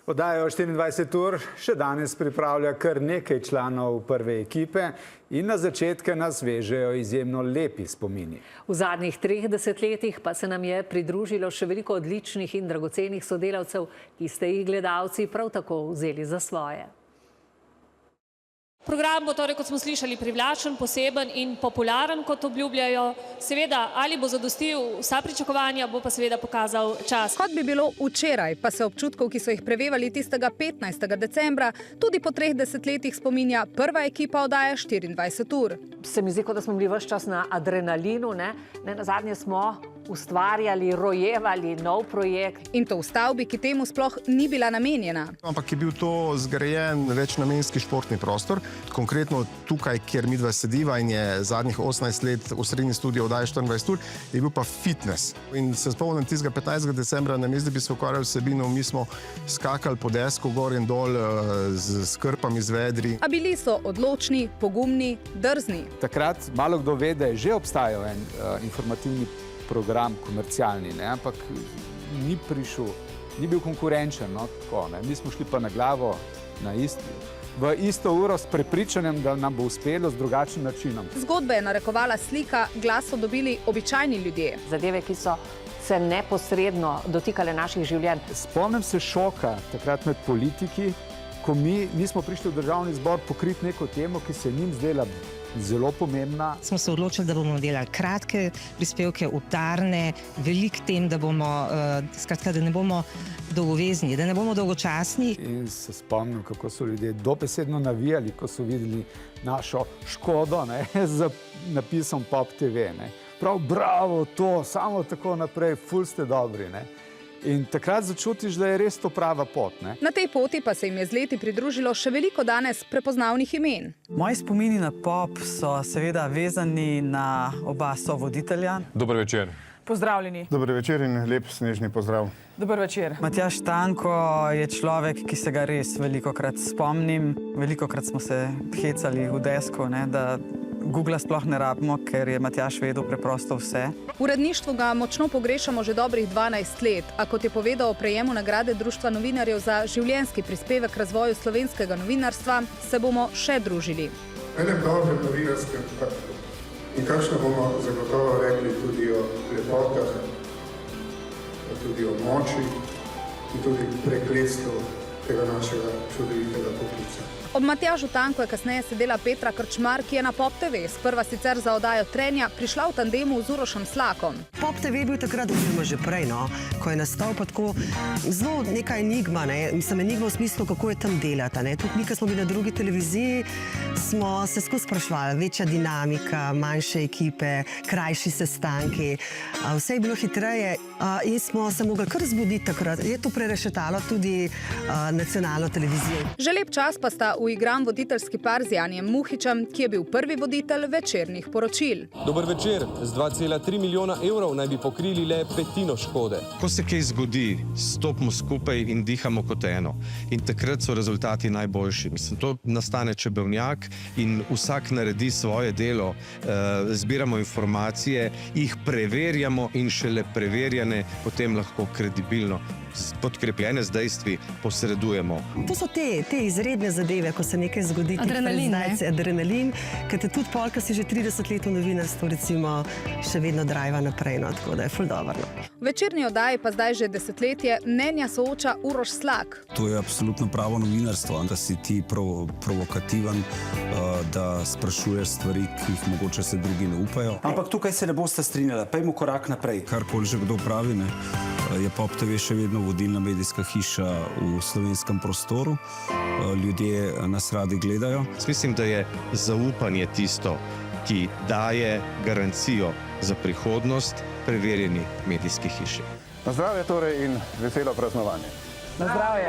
Oddajo 24 ur še danes pripravlja kar nekaj članov prve ekipe in na začetke nas vežejo izjemno lepi spomini. V zadnjih 30 letih pa se nam je pridružilo še veliko odličnih in dragocenih sodelavcev, ki ste jih gledalci prav tako vzeli za svoje. Program bo torej, kot smo slišali, privlačen, poseben in popularen, kot obljubljajo. Seveda, ali bo zadostil vsa pričakovanja, bo pa seveda pokazal čas. Kot bi bilo včeraj, pa se občutkov, ki so jih prevevali tistega 15. decembra, tudi po 30 letih spominja prva ekipa oddaje 24 ur. Se mi zdi, kot da smo bili ves čas na adrenalinu, ne? Nazadnje smo ustvarjali, rojevali nov projekt. In to v stavbi, ki temu sploh ni bila namenjena. Ampak je bil to zgrajen večnamenski športni prostor. Konkretno tukaj, kjer midva sediva in je zadnjih 18 let osrednji studio oddaje 24 ur, je bil pa fitness. In se spomnim tistega 15. decembra, namesto da bi se ukvarjali vsebino, mi smo skakali po desku gor in dol z krpami, z vedri. A bili so odločni, pogumni, drzni. Takrat malo kdo ve, da je že obstajal en informativni program, komercialni, ne? Ampak ni prišel, ni bil konkurenčen, no, tako, ne? Mi smo šli pa na glavo v isto uro s prepričanjem, da nam bo uspelo z drugačnim načinom. Zgodbe je narekovala slika, glas so dobili običajni ljudje. Zadeve, ki so se neposredno dotikale naših življenj. Spomnim se šoka takrat med politiki, ko mi nismo prišli v državni zbor pokriti neko temo, ki se njim zdela zelo pomembna. Smo se odločili, da bomo delali kratke prispevke, udarne, veliko tem, da bomo, skratka, da ne bomo dolgovezni, da ne bomo dolgočasni. In se spomnim, kako so ljudje dobesedno navijali, ko so videli našo škodo, ne, z napisom Pop TV. Ne. Prav, bravo, to, samo tako naprej, ful ste dobri. Ne. In takrat začutiš, da je res to prava pot. Ne? Na tej poti pa se jim je z leti pridružilo še veliko danes prepoznavnih imen. Moji spomini na pop so seveda vezani na oba sovoditelja. Dober večer. Pozdravljeni. Dober večer in lep snežni pozdrav. Dober večer. Matjaž Tanko je človek, ki se ga res velikokrat spomnim. Velikokrat smo se hecali v desku, ne, da Googla sploh ne rabimo, ker je Matjaž vedel preprosto vse. V uredništvu ga močno pogrešamo že dobrih 12 let, a kot je povedal o prejemu nagrade Društva novinarjev za življenjski prispevek razvoju slovenskega novinarstva, se bomo še družili. Enem dobrem novinarskem in kakšno bomo zagotovo rekli tudi o lepotah, tudi o moči in tudi prekletstvu tega našega čudovitega poklica. Ob Matjažu Tanku je kasneje sedela Petra Krčmar, ki je na Pop TV sprva sicer za oddajo Trenja prišla v tandemu z Urošem Slakom. Pop TV je bil takrat, oziroma že prej, no, ko je nastal pa tako zelo neka enigma, ne, mislim, enigma v smislu, kako je tam delati, ne. Tudi mi, ko smo bili na drugi televiziji, smo se skozi sprašvali, večja dinamika, manjše ekipe, krajši sestanki, vse je bilo hitreje in smo se mogli kar zbuditi takrat. Je to prerešetalo tudi nacionalno televizijo. Že lep čas pa sta uigran voditeljski par z Janijem Muhičem, ki je bil prvi voditelj večernih poročil. Dober večer. Z 2,3 milijona evrov naj bi pokrili le petino škode. Ko se kaj zgodi, stopimo skupaj in dihamo kot eno. In takrat so rezultati najboljši. Mislim, to nastane čebelnjak in vsak naredi svoje delo. Zbiramo informacije, jih preverjamo in šele preverjane potem lahko kredibilno, podkrepljene z dejstvi, posredujemo. To so te izredne zadeve, ko se nekaj zgodi. Adrenalin, ne? Adrenalin, ker te tudi pol, ko si že 30 let v novinarstvu, recimo, še vedno drajva naprej, no, tako da je ful dobro. V večerni oddaji pa zdaj že desetletje mnenja sooča Uroš Slak. To je absolutno pravo novinarstvo, da si ti provokativen, da sprašuješ stvari, ki jih mogoče se drugi ne upajo. Ampak tukaj se ne boste strinjali, pejmo korak naprej. Karkoli že kdo pravi, ne, je Pop TV še vedno vodilna medijska hiša v slovenskem prostoru. Ljudje nas radi gledajo. Mislim, da je zaupanje tisto, ki daje garancijo za prihodnost preverjeni medijski hiši. Na zdravje torej in veselo praznovanje. Na zdravje.